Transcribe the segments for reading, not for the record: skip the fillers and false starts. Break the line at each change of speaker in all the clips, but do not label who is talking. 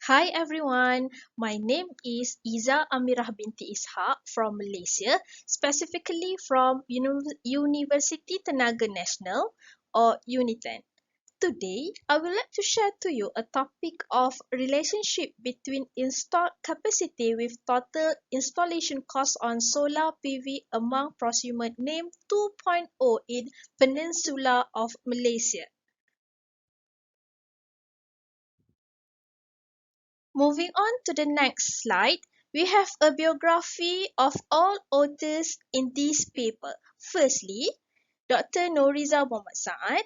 Hi everyone, my name is Iza Amirah binti Ishaq from Malaysia, specifically from University Tenaga Nasional or UNITEN. Today, I would like to share to you a topic of relationship between installed capacity with total installation cost on solar PV among Prosumer Nem 2.0 in Peninsula of Malaysia. Moving on to the next slide, we have a biography of all authors in this paper. Firstly, Dr. Noriza Muhammad Saad,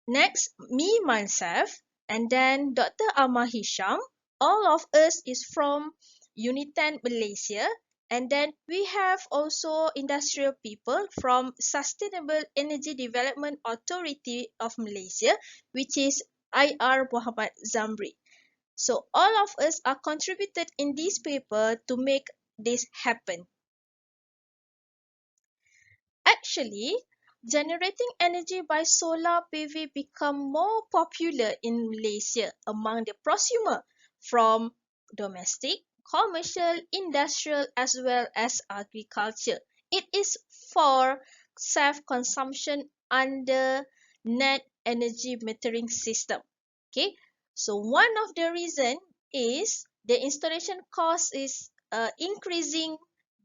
next me myself, and then Dr. Amar Hisham. All of us is from UNITEN Malaysia, and then we have also industrial people from Sustainable Energy Development Authority of Malaysia, which is IR Muhammad Zamri. So all of us are contributed in this paper to make this happen. Actually, generating energy by solar PV become more popular in Malaysia among the prosumer from domestic, commercial, industrial as well as agriculture. It is for self-consumption under net energy metering system. Okay, so one of the reason is the installation cost is increasing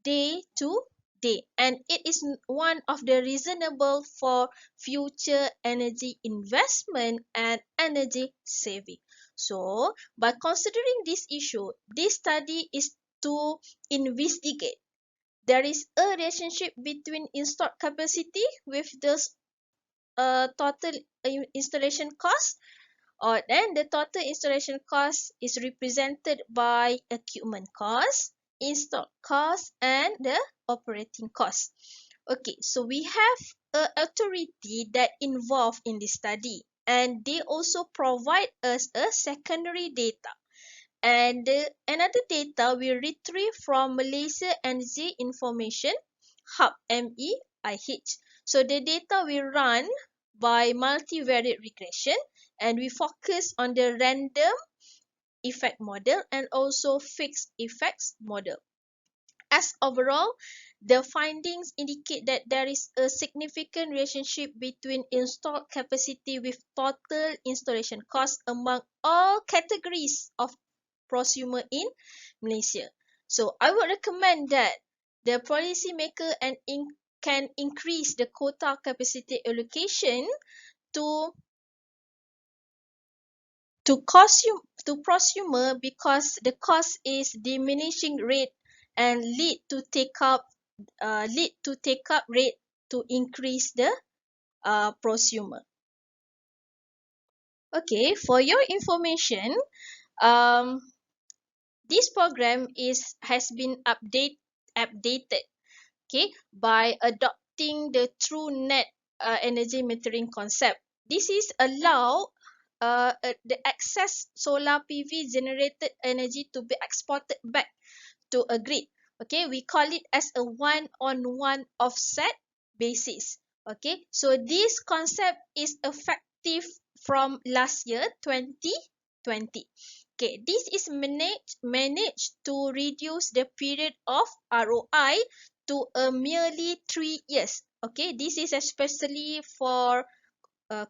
day to day, and it is one of the reasonable for future energy investment and energy saving. So by considering this issue, this study is to investigate there is a relationship between installed capacity with the total installation cost, or then the total installation cost is represented by equipment cost, install cost, and the operating cost. Okay, so we have an authority that involved in this study, and they also provide us a secondary data. And another data we retrieve from Malaysia Energy Information Hub MEIH. So the data we run by multivariate regression, and we focus on the random effect model and also fixed effects model. As overall, the findings indicate that there is a significant relationship between installed capacity with total installation cost among all categories of prosumer in Malaysia. So I would recommend that the policymaker can increase the quota capacity allocation to prosumer, because the cost is diminishing rate and lead to take up rate to increase the prosumer. Okay, for your information, um, this program has been updated, okay, by adopting the true net energy metering concept. This is allow the excess solar PV generated energy to be exported back to a grid. Okay, we call it as a one-on-one offset basis. Okay, so this concept is effective from last year 2020. Okay, this is managed to reduce the period of ROI to a merely 3 years. Okay, this is especially for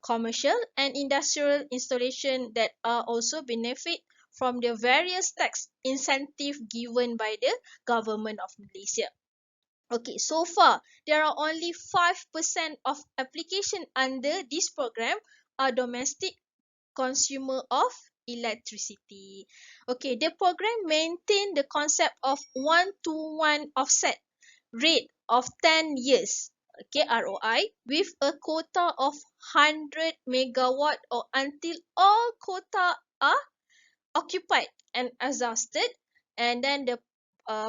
commercial and industrial installation that are also benefit from the various tax incentive given by the government of Malaysia. Okay, so far there are only 5% of application under this program are domestic consumer of electricity. Okay, the program maintain the concept of 1-to-1 offset rate of 10 years. Okay, ROI with a quota of 100 megawatt or until all quota are occupied and exhausted, and then the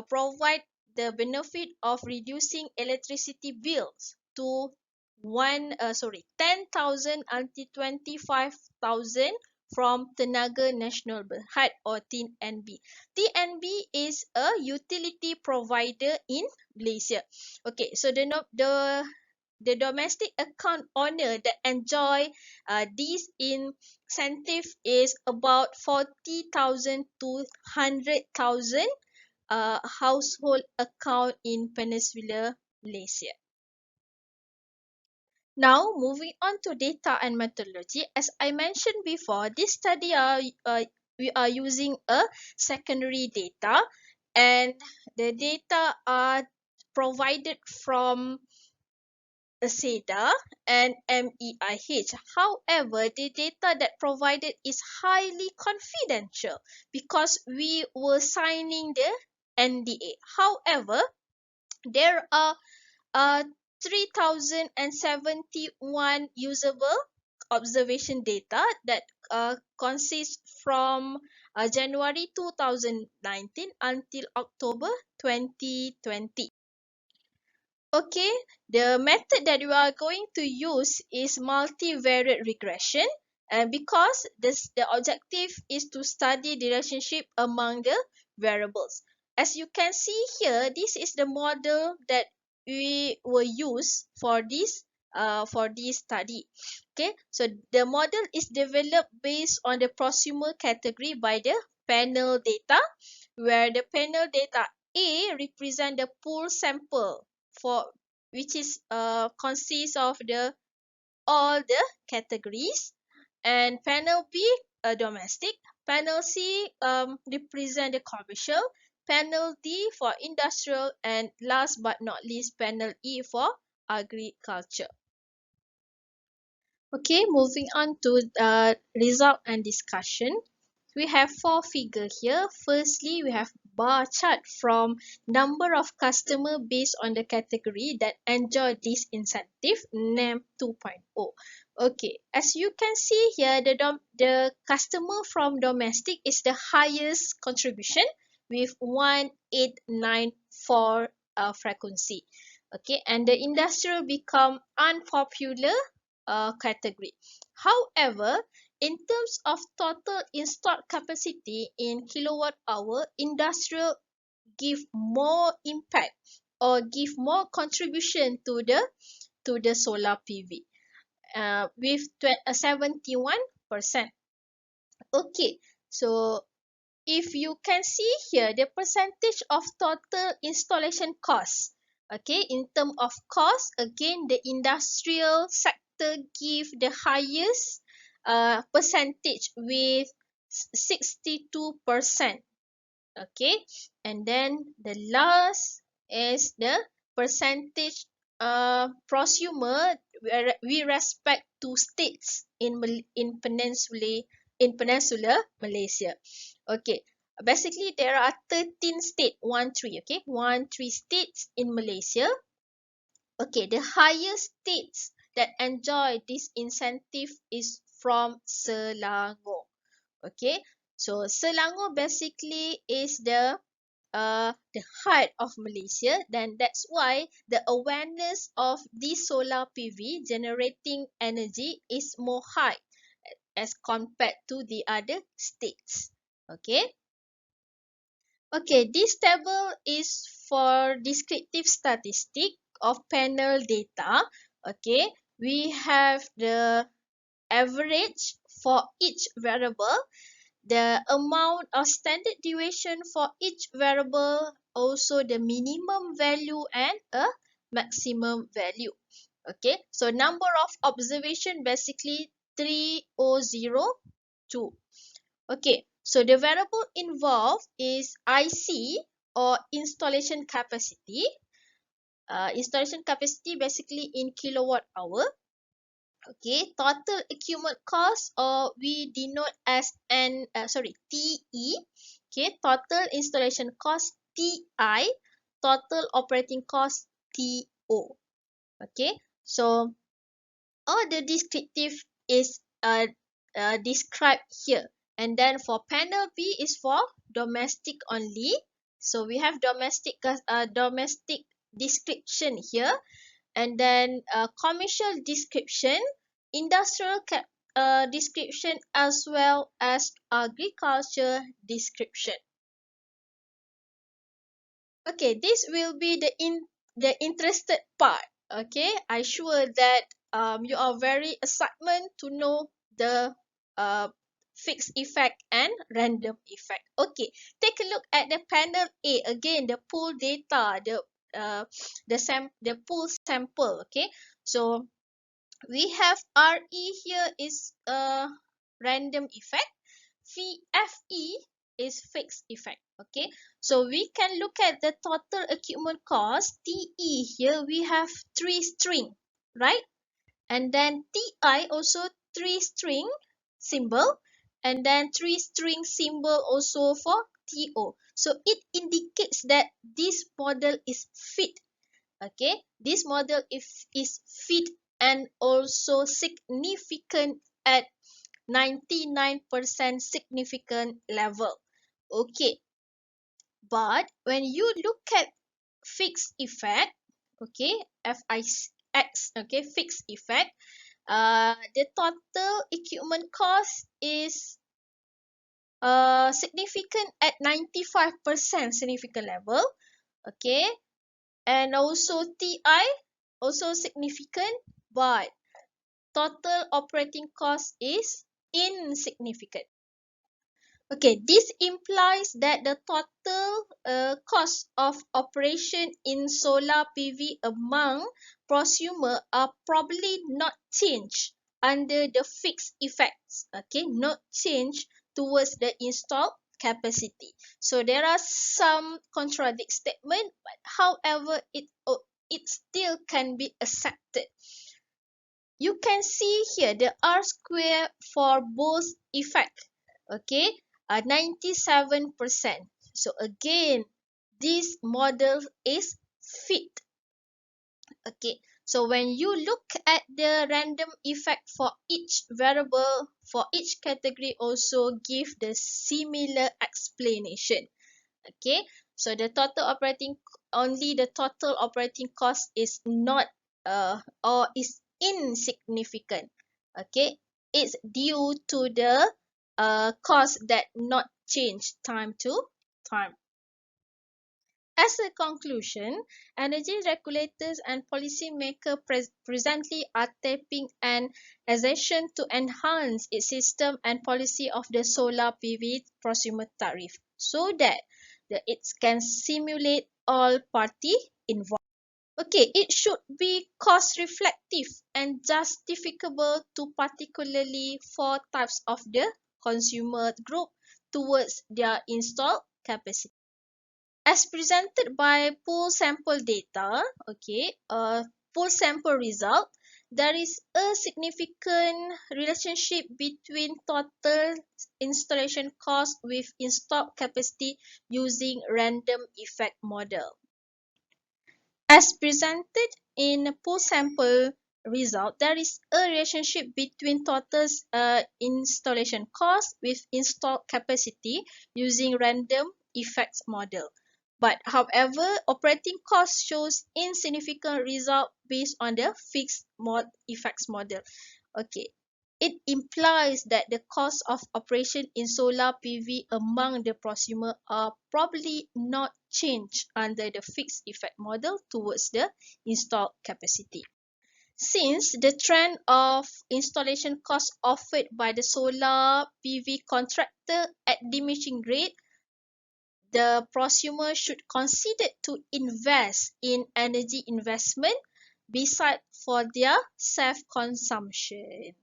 provide the benefit of reducing electricity bills to 10,000 until 25,000 from Tenaga Nasional Berhad or TNB. TNB is a utility provider in Malaysia. Okay, so the the domestic account owner that enjoy this incentive is about 40,000 to 100,000 household account in Peninsular Malaysia. Now, moving on to data and methodology. As I mentioned before, this study we are using a secondary data, and the data are provided from SEDA and MEIH. However, the data that provided is highly confidential because we were signing the NDA. However, there are 3,071 usable observation data that consists from January 2019 until October 2020. Okay, the method that we are going to use is multivariate regression, and because the objective is to study the relationship among the variables. As you can see here, this is the model that we will use for this study. Okay, so the model is developed based on the prosumer category by the panel data, where the panel data A represent the pool sample for which is consists of all the categories, and panel B domestic, panel C represent the commercial, panel D for industrial, and last but not least panel E for agriculture. Okay, moving on to result and discussion. We have four figures here. Firstly, we have bar chart from number of customer based on the category that enjoy this incentive, NEM 2.0. Okay, as you can see here, the customer from domestic is the highest contribution with 1894 frequency. Okay, and the industrial become unpopular category. However, in terms of total installed capacity in kilowatt hour, industrial give more impact or give more contribution to the solar PV with 71%. Okay, so if you can see here the percentage of total installation cost. Okay, in terms of cost, again the industrial sector give the highest percentage with 62%. Okay, and then the last is the percentage prosumer we respect to states in Peninsular Malaysia. Okay, basically there are 13 states, 13, okay, 13 states in Malaysia. Okay, the highest states that enjoy this incentive is from Selangor. Okay, so Selangor basically is the heart of Malaysia. Then that's why the awareness of this solar PV generating energy is more high as compared to the other states. Okay. Okay, this table is for descriptive statistic of panel data. Okay, we have the average for each variable, the amount of standard deviation for each variable, also the minimum value and a maximum value. Okay, so number of observation basically 3002. Okay, so the variable involved is IC or installation capacity. Installation capacity basically in kilowatt hour. Okay, total equipment cost or we denote as TE. Okay, total installation cost TI, total operating cost TO. Okay, so all the descriptive is described here. And then for panel B is for domestic only. So we have domestic description here, and then commercial description, industrial description, as well as agriculture description. Okay, this will be the interested part. Okay, I sure that you are very excitement to know the uh, fixed effect and random effect. Okay, take a look at the panel A again, the pool data, the pool sample. Okay, so we have RE here is a random effect. FE is fixed effect. Okay, so we can look at the total equipment cost. TE here we have three string, right? And then TI also three string symbol, and then three string symbol also for TO. So it indicates that this model is fit. Okay, this model is fit and also significant at 99% significant level. Okay, but when you look at fixed effect, okay, FIX, okay, fixed effect, the total equipment cost is significant at 95% significant level. Okay, and also TI also significant, but total operating cost is insignificant. Okay, this implies that the total cost of operation in solar PV among prosumer are probably not changed under the fixed effects. Okay, not changed towards the installed capacity. So there are some contradict statement, but however, it still can be accepted. You can see here the R square for both effect. Okay, 97%. So again, this model is fit. Okay, so when you look at the random effect for each variable, for each category also give the similar explanation. Okay, so only the total operating cost is not or is insignificant. Okay, it's due to the cost that not change time to time. As a conclusion, energy regulators and policymakers presently are taking an action to enhance its system and policy of the solar PV prosumer tariff so that it can simulate all party involved. Okay, it should be cost reflective and justificable to particularly for types of the consumer group towards their installed capacity. As presented by pool sample data, okay, pool sample result, there is a significant relationship between total installation cost with installed capacity using random effect model. As presented in pool sample result, there is a relationship between total installation cost with installed capacity using random effects model. But however, operating cost shows insignificant result based on the fixed effects model. Okay, it implies that the cost of operation in solar PV among the prosumer are probably not changed under the fixed effect model towards the installed capacity. Since the trend of installation cost offered by the solar PV contractor at diminishing rate, the prosumer should consider to invest in energy investment beside for their self-consumption.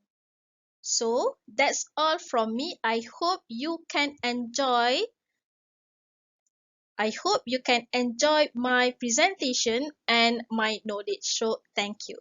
So that's all from me. I hope you can enjoy my presentation and my knowledge. So thank you.